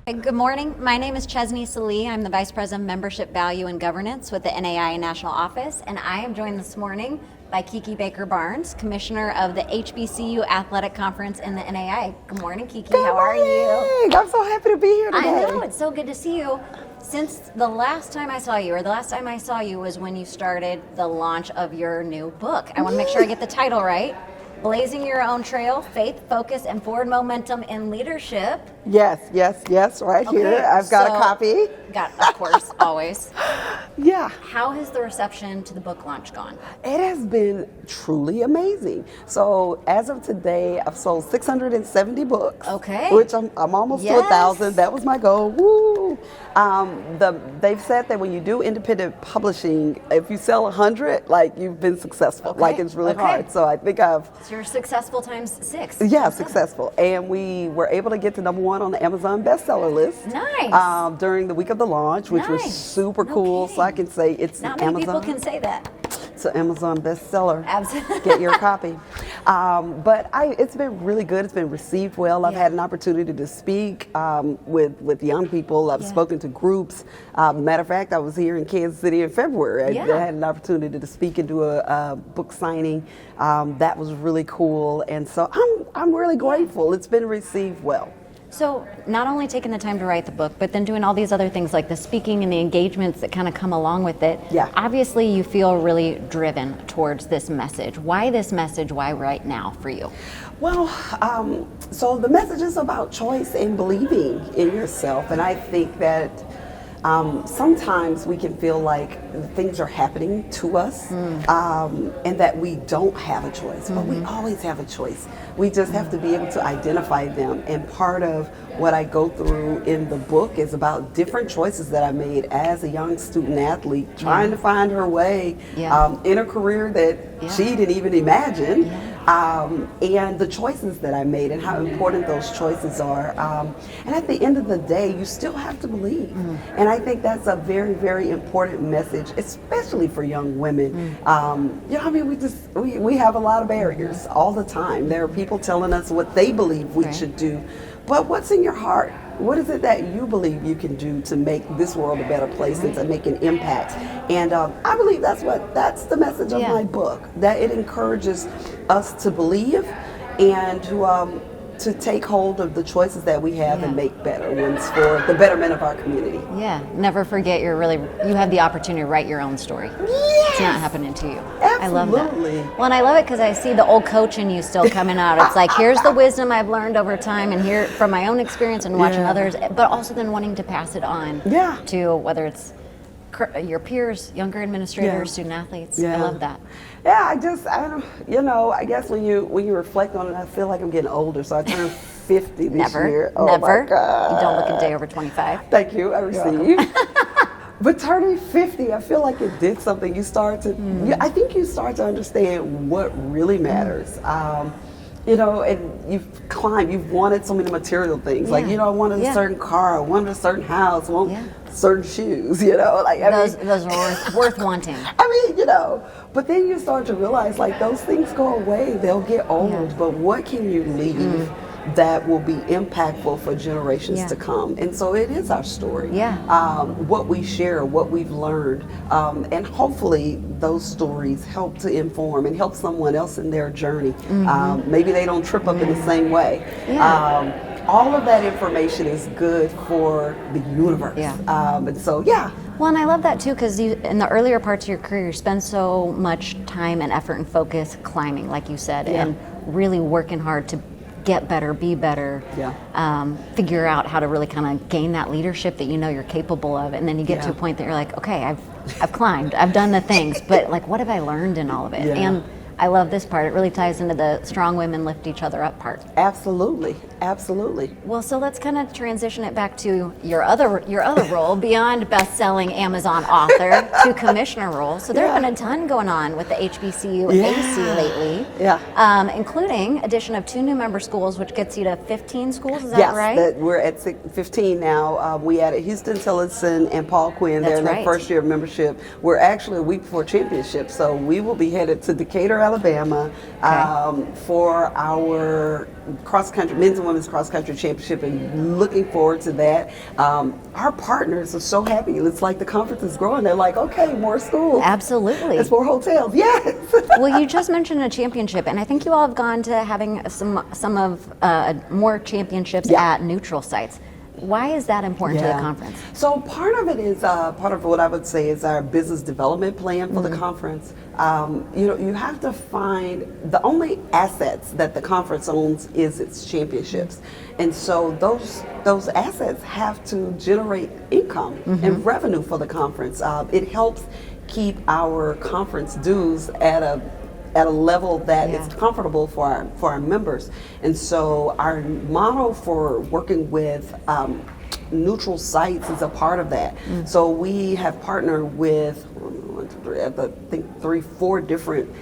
Hey, good morning. My name is Chesney Salee. I'm the Vice President of Membership Value and Governance with the NAIA National Office, and I am joined this morning by Kiki Baker-Barnes, Commissioner of the HBCU Athletic Conference in the NAIA. Good morning, Kiki. How are you? I'm so happy to be here today. I know, it's so good to see you. Since the last time I saw you, or the last time I saw you was when you started the launch of your new book. I want to make sure I get the title right. Blazing Your Own Trail, Faith, Focus, and Forward Momentum in Leadership. Yes, right here. I've got a copy. Of course, always. Yeah. How has the reception to the book launch gone? It has been truly amazing. So as of today, I've sold 670 books. Okay. Which I'm almost to 1,000. That was my goal. Woo! They've said that when you do independent publishing, if you sell 100, like you've been successful. Okay. Like it's really hard. So I think So you're successful times 6. Yeah, successful. And we were able to get to #1 on the Amazon bestseller list. Nice. During the week of the launch, which was super cool. kidding. So I can say it's Not Amazon. many people can say that. It's an Amazon bestseller. Absolutely. Get your copy. But it's been really good. It's been received well. I've had an opportunity to speak with young people. I've spoken to groups. Matter of fact, I was here in Kansas City in February. I had an opportunity to speak and do a book signing. That was really cool. And so I'm really grateful. It's been received well. So not only taking the time to write the book, but then doing all these other things like the speaking and the engagements that kind of come along with it. Yeah. Obviously you feel really driven towards this message. Why this message? Why right now for you? Well, so the message is about choice and believing in yourself. And I think that sometimes we can feel like things are happening to us and that we don't have a choice, but we always have a choice. We just have to be able to identify them. And part of what I go through in the book is about different choices that I made as a young student athlete, trying to find her way in a career that she didn't even imagine. And the choices that I made and how important those choices are. And at the end of the day, you still have to believe. And I think that's a very, very important message, especially for young women. We have a lot of barriers all the time. There are people telling us what they believe we should do. But what's in your heart? What is it that you believe you can do to make this world a better place and to make an impact? And I believe that's the message of my book, that it encourages us to believe and to take hold of the choices that we have and make better ones for the betterment of our community. Yeah, never forget you have the opportunity to write your own story. Yes. It's not happening to you. Absolutely. I love that. Well, and I love it because I see the old coach in you still coming out. It's like, here's the wisdom I've learned over time and here from my own experience and watching others, but also then wanting to pass it on to whether it's your peers, younger administrators, student athletes. I love that. Yeah, I guess when you reflect on it, I feel like I'm getting older. So I turned 50 this year. Oh Never. My God. You don't look a day over 25. Thank you. I received. But turning 50, I feel like it did something. You start to, I think you start to understand what really matters. And you've climbed, you've wanted so many material things. Like, I wanted a certain car, I wanted a certain house, I want certain shoes, those are worth wanting. But then you start to realize, like, those things go away, they'll get old, but what can you leave that will be impactful for generations to come? And so it is our story. What we share, what we've learned, and hopefully those stories help to inform and help someone else in their journey. Maybe they don't trip up in the same way. All of that information is good for the universe. And so, Well, and I love that too, because in the earlier parts of your career, you spend so much time and effort and focus climbing, like you said, and really working hard to get better, be better, figure out how to really kind of gain that leadership that you're capable of, and then you get to a point that you're like, okay, I've climbed, I've done the things, but like, what have I learned in all of it? And I love this part. It really ties into the strong women lift each other up part. Absolutely. Well, so let's kind of transition it back to your other role, beyond best-selling Amazon author to commissioner role. So there's been a ton going on with the HBCU AC lately, including addition of 2 new member schools, which gets you to 15 schools. Is that right? Yes, we're at 15 now. We added Houston Tillotson and Paul Quinn. They're in their first year of membership. We're actually a week before championship, so we will be headed to Decatur, Alabama, for our cross country, men's and women's cross country championship, and looking forward to that. Our partners are so happy. It's like the conference is growing. They're like, okay, more schools. Absolutely. It's more hotels. Yes. Well, you just mentioned a championship, and I think you all have gone to having some of more championships at neutral sites. Why is that important to the conference? So part of it is part of what I would say is our business development plan for the conference. You have to find the only assets that the conference owns is its championships, and so those assets have to generate income and revenue for the conference. It helps keep our conference dues at a level that is comfortable for our members. And so our model for working with neutral sites is a part of that. So we have partnered with I think 3-4 different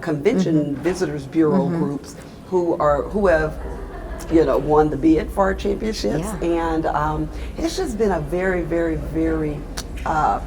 convention visitors bureau groups who have won the bid for our championships, and it's just been a very, very, very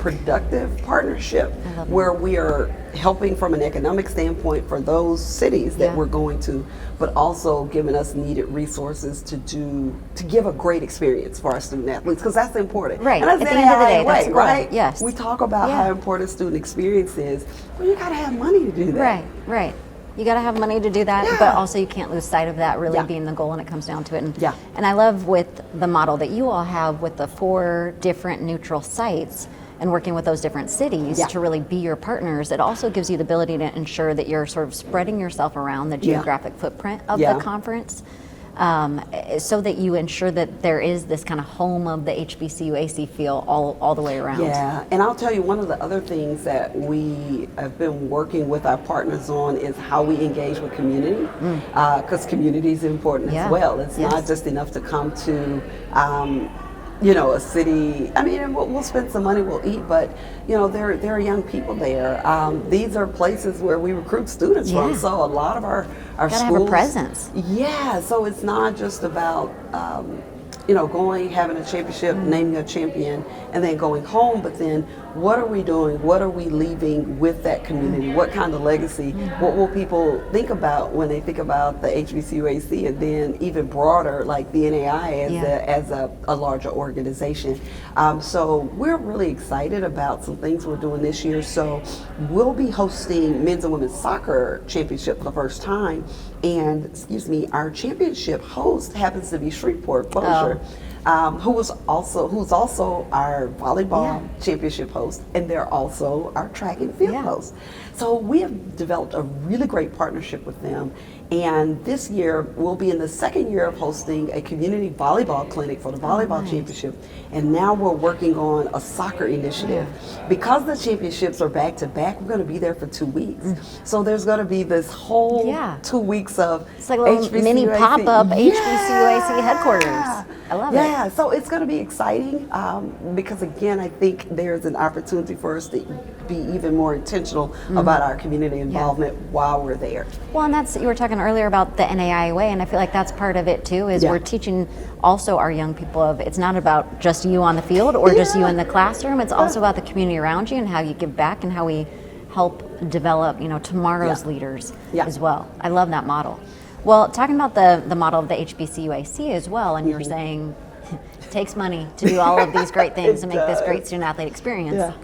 productive partnership where we are helping from an economic standpoint for those cities that we're going to, but also giving us needed resources to give a great experience for our student athletes, because that's important. Right. And that's at the end of the day, that's right? Yes. We talk about how important student experience is. Well, you got to have money to do that. Right. You got to have money to do that, but also you can't lose sight of that really being the goal when it comes down to it. And I love with the model that you all have with the 4 different neutral sites and working with those different cities to really be your partners. It also gives you the ability to ensure that you're sort of spreading yourself around the geographic footprint of the conference, so that you ensure that there is this kind of home of the HBCU AC feel all the way around. Yeah, and I'll tell you, one of the other things that we have been working with our partners on is how we engage with community, because community is important as well. It's not just enough to come to a city. I mean, we'll spend some money, we'll eat, but there are young people there. These are places where we recruit students from, so a lot of our schools have a presence. Yeah, so it's not just about going, having a championship, naming a champion, and then going home, but then what are we doing? What are we leaving with that community? What kind of legacy? What will people think about when they think about the HBCUAC, and then even broader, like the NAIA as a larger organization? So we're really excited about some things we're doing this year. So we'll be hosting men's and women's soccer championship for the first time, and our championship host happens to be Shreveport Bossier. Who's also our volleyball championship host, and they're also our track and field host. So we have developed a really great partnership with them, and this year we'll be in the 2nd year of hosting a community volleyball clinic for the volleyball championship, and now we're working on a soccer initiative. Because the championships are back to back, we're going to be there for 2 weeks. So there's going to be this whole 2 weeks of it's like a little mini pop-up HBCUAC headquarters. I love it. Yeah, so it's going to be exciting, because again, I think there's an opportunity for us to be even more intentional about our community involvement while we're there. Well, and you were talking earlier about the NAIA way, and I feel like that's part of it too, is we're teaching also our young people of it's not about just you on the field or just you in the classroom, it's also about the community around you and how you give back and how we help develop, tomorrow's leaders as well. I love that model. Well, talking about the model of the HBCUAC as well, and you were saying it takes money to do all of these great things and make this great student athlete experience.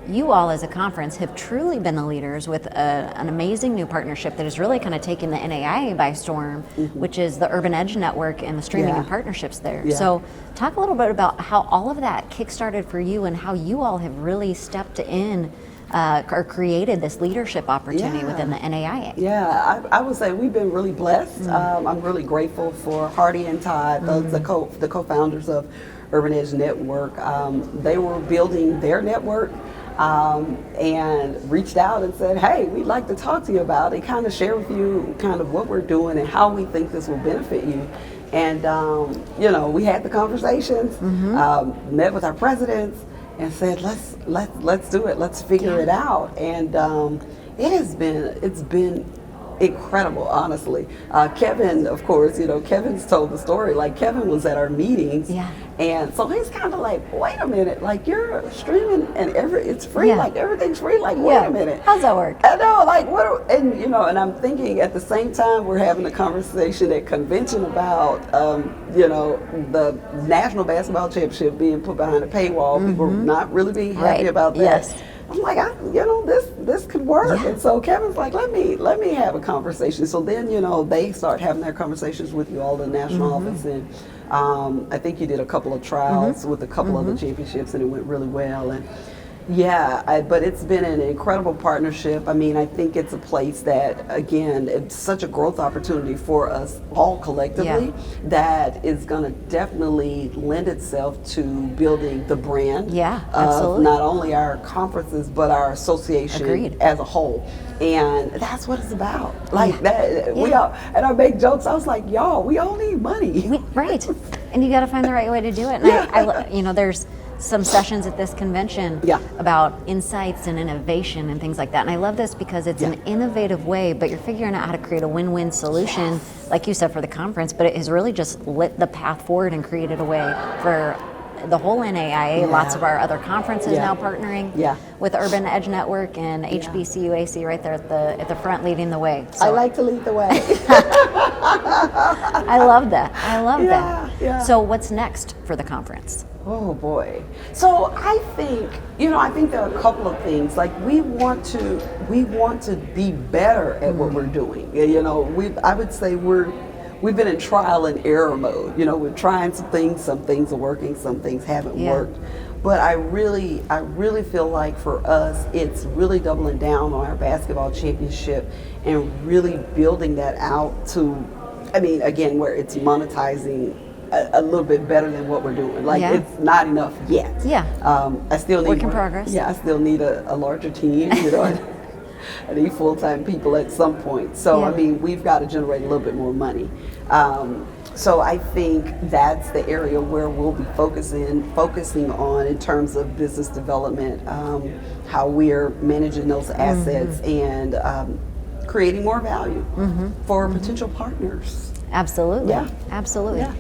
You all as a conference have truly been the leaders with an amazing new partnership that has really kind of taken the NAIA by storm, which is the Urban Edge Network and the streaming and partnerships there. So talk a little bit about how all of that kickstarted for you and how you all have really stepped in or created this leadership opportunity within the NAIA. Yeah, I would say we've been really blessed. I'm really grateful for Hardy and Todd, the co-founders of Urban Edge Network. They were building their network and reached out and said, hey, we'd like to talk to you about it, kind of share with you kind of what we're doing and how we think this will benefit you. And, we had the conversations, met with our presidents, and said, let's do it, let's figure it out. And it's been incredible, honestly. Kevin, of course, Kevin's told the story. Like, Kevin was at our meetings, And so he's kind of like, wait a minute, like you're streaming and it's free, Yeah. like everything's free, like wait a minute. How's that work? I know, like and you know, and I'm thinking at the same time we're having a conversation at convention about, you know, the National Basketball Championship being put behind a paywall. People not really being happy about that. Yes. I'm like, you know, this could work. Yeah. And so Kevin's like, let me have a conversation. So then, you know, they start having their conversations with you all, the national office, and I think you did a couple of trials with a couple of the championships, and it went really well. And yeah, but it's been an incredible partnership. I mean, I think it's a place that, again, it's such a growth opportunity for us all collectively that is going to definitely lend itself to building the brand Yeah, of absolutely. not only our conferences, but our association Agreed. as a whole. And that's what it's about. Like that, we all, and I make jokes. I was like, y'all, we all need money. Right. And you got to find the right way to do it. And I you know, there's some sessions at this convention about insights and innovation and things like that. And I love this because it's an innovative way, but you're figuring out how to create a win-win solution, like you said, for the conference, but it has really just lit the path forward and created a way for the whole NAIA, lots of our other conferences now partnering with Urban Edge Network and HBCU AC right there at the front leading the way. So I like to lead the way. I love that. I love that. Yeah. So what's next for the conference? Oh boy. So I think, you know, I think there are a couple of things. Like we want to be better at what we're doing. You know, I would say we've been in trial and error mode. You know, we're trying some things are working, some things haven't worked. But I really feel like for us, it's really doubling down on our basketball championship and really building that out to, I mean, again, where it's monetizing a little bit better than what we're doing. Like it's not enough yet. I still need work in progress. Yeah, I still need a larger team. You know, I need full-time people at some point. So I mean, we've got to generate a little bit more money. So I think that's the area where we'll be focusing on in terms of business development, how we're managing those assets and creating more value for potential partners. Absolutely. Yeah. Absolutely. Yeah.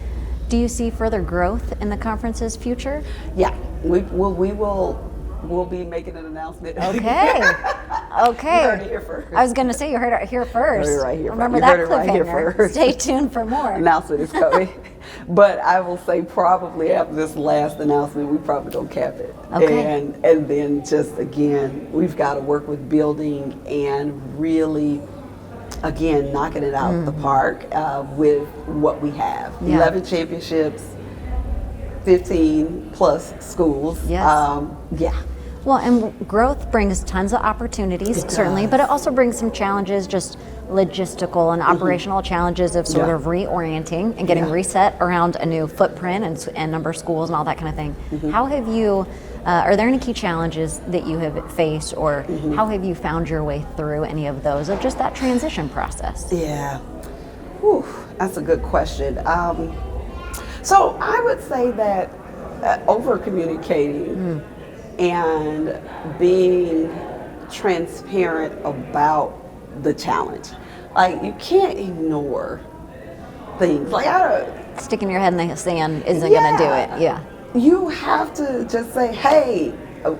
Do you see further growth in the conference's future? Yeah, we'll be making an announcement. Okay. Okay. You heard it here first. I was going to say you heard it here first. Heard it right here. Remember You that heard it right here cliffhanger. first. Stay tuned for more. Announcement is coming. But I will say probably after this last announcement, we probably don't cap it. Okay. And then just again, we've got to work with building and really, again, knocking it out the park with what we have. 11 championships, 15 plus schools. Yes. Well, and growth brings tons of opportunities, certainly, but it also brings some challenges, just logistical and operational challenges of sort of reorienting and getting reset around a new footprint and number of schools and all that kind of thing. How have you, are there any key challenges that you have faced, or how have you found your way through any of those, of just that transition process? Yeah. Whew, that's a good question. So I would say that over communicating and being transparent about the challenge. Like, you can't ignore things. Like, Sticking your head in the sand isn't going to do it. Yeah. You have to just say, hey,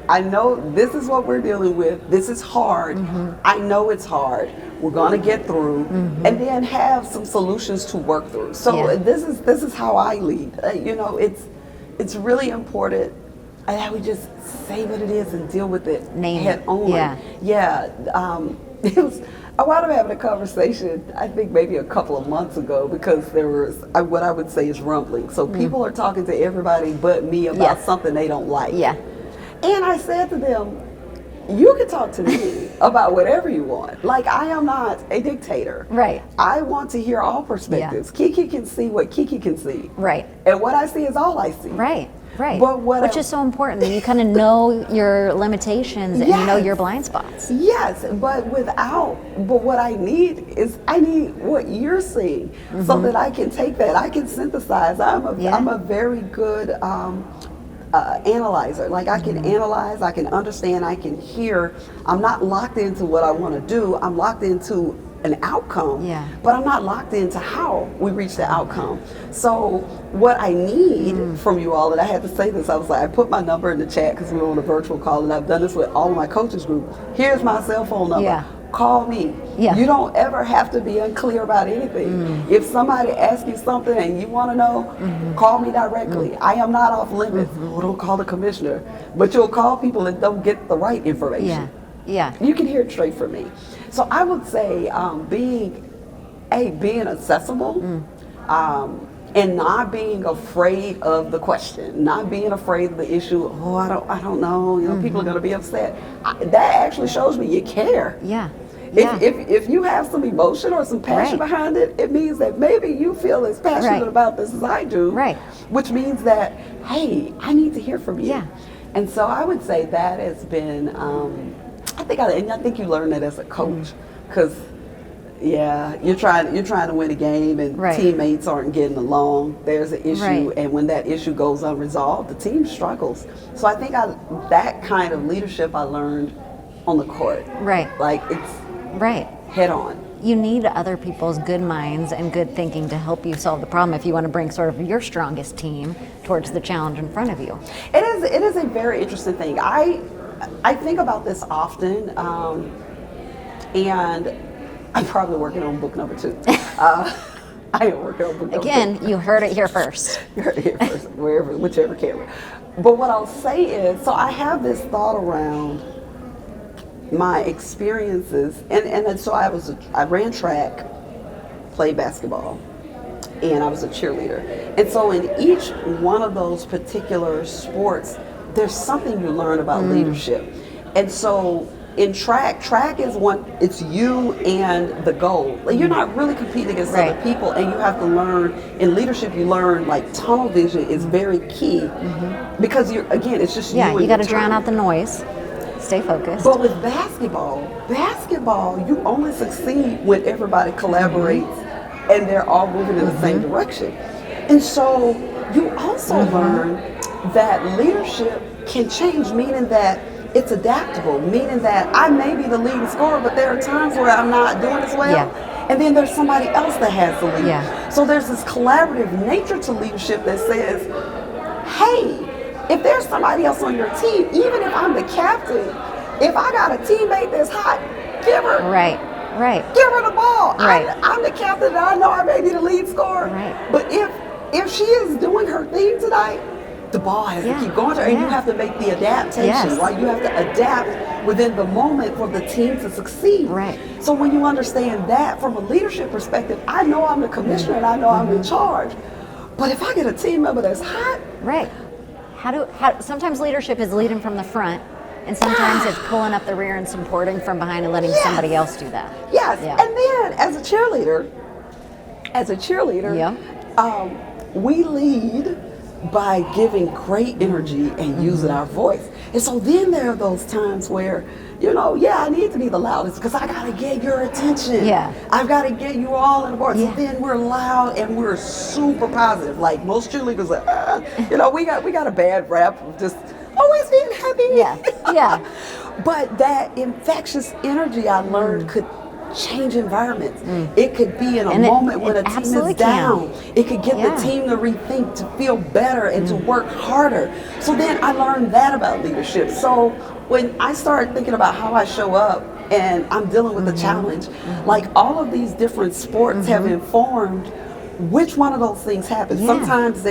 I know this is what we're dealing with. This is hard. I know it's hard. We're going to get through, and then have some solutions to work through. So this is how I lead. You know, it's really important that we just say what it is and deal with it head on. It was. I wound up having a conversation, I think maybe a couple of months ago, because there was what I would say is rumbling. So people are talking to everybody but me about something they don't like. And I said to them, you can talk to me about whatever you want. Like, I am not a dictator. Right. I want to hear all perspectives. Kiki can see what Kiki can see. Right. And what I see is all I see. Right. Right. But Which is so important. You kind of know your limitations and you know your blind spots. Yes, but what I need what you're seeing, so that I can take that, I can synthesize. I'm a very good analyzer. Like I can analyze, I can understand, I can hear. I'm not locked into what I want to do. I'm locked into an outcome, but I'm not locked into how we reach the outcome. So what I need from you all, and I had to say this, I was like, I put my number in the chat because we were on a virtual call, and I've done this with all of my coaches group. Here's my cell phone number. Call me. You don't ever have to be unclear about anything. If somebody asks you something and you want to know, call me directly. I am not off limits. Don't call the commissioner, but you'll call people and don't get the right information. You can hear it straight from me. So I would say being accessible, and not being afraid of the question, not being afraid of the issue. Oh, I don't know. You know, people are going to be upset. That actually shows me you care. If you have some emotion or some passion behind it, it means that maybe you feel as passionate about this as I do. Which means that, hey, I need to hear from you. And so I would say that has been. I think you learn that as a coach, because you're trying to win a game and teammates aren't getting along. There's an issue, and when that issue goes unresolved, the team struggles. So I think that kind of leadership I learned on the court. Like it's head on. You need other people's good minds and good thinking to help you solve the problem if you want to bring sort of your strongest team towards the challenge in front of you. It is a very interesting thing. I think about this often, and I'm probably working on book number 2. I am working on book number 2. Again, you heard it here first. You heard it here first, whichever camera. But what I'll say is, so I have this thought around my experiences, and so I ran track, played basketball, and I was a cheerleader. And so in each one of those particular sports, there's something you learn about leadership. And so in track is it's you and the goal. Like you're not really competing against other people, and you have to learn, in leadership you learn like tunnel vision is very key, because it's just you and you got to your drown time. out the noise, stay focused. But with basketball, you only succeed when everybody collaborates and they're all moving in the same direction. And so you also learn that leadership can change, meaning that it's adaptable, meaning that I may be the leading scorer, but there are times where I'm not doing as well. And then there's somebody else that has the lead. So there's this collaborative nature to leadership that says, hey, if there's somebody else on your team, even if I'm the captain, if I got a teammate that's hot, give her. Give her the ball. I'm the captain and I know I may be the lead scorer. But if she is doing her thing tonight, the ball has to keep going to her, and you have to make the adaptation, right? You have to adapt within the moment for the team to succeed. So when you understand that from a leadership perspective, I know I'm the commissioner and I know I'm in charge. But if I get a team member that's hot, how sometimes leadership is leading from the front, and sometimes it's pulling up the rear and supporting from behind and letting somebody else do that. And then as a cheerleader, we lead by giving great energy and using our voice. And so then there are those times where, I need to be the loudest because I got to get your attention. I've got to get you all on board. So then we're loud and we're super positive. Like most cheerleaders are, we got a bad rap of just always being happy. But that infectious energy I learned could change environments. It could be in a moment when a team is down. It could get the team to rethink, to feel better, and to work harder. So then I learned that about leadership. So when I started thinking about how I show up and I'm dealing with a challenge, like all of these different sports have informed which one of those things happens. Sometimes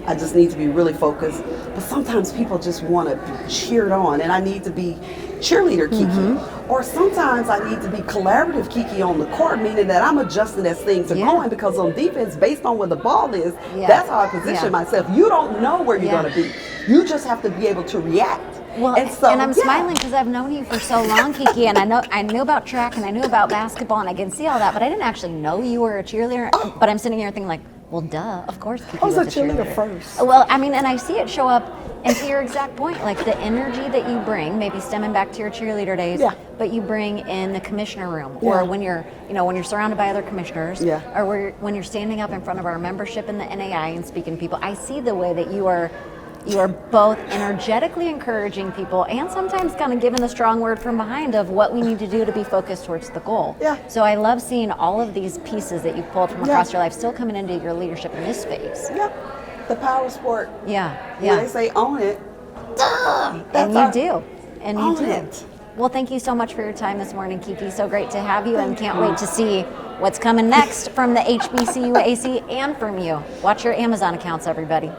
I just need to be really focused, but sometimes people just want to be cheered on, and I need to be cheerleader Kiki. Or sometimes I need to be collaborative Kiki on the court, meaning that I'm adjusting as things are going, because on defense, based on where the ball is, that's how I position myself. You don't know where you're going to be. You just have to be able to react. Well, and I'm smiling because I've known you for so long, Kiki, and I knew about track and I knew about basketball and I can see all that, but I didn't actually know you were a cheerleader. But I'm sitting here thinking like, well, duh, of course Kiki was a cheerleader first. Well, I mean, and I see it show up, and to your exact point, like the energy that you bring, maybe stemming back to your cheerleader days, but you bring in the commissioner room, or when you're surrounded by other commissioners, or when you're standing up in front of our membership in the NAIA and speaking to people. I see the way that you are You are both energetically encouraging people and sometimes kind of giving the strong word from behind of what we need to do to be focused towards the goal. Yeah. So I love seeing all of these pieces that you've pulled from across your life still coming into your leadership in this phase. Yeah. The power sport. Yeah. When they say own it, And you do. And you own do. it. Well, thank you so much for your time this morning, Kiki. So great to have you, and can't wait to see what's coming next from the HBCU AC and from you. Watch your Amazon accounts, everybody.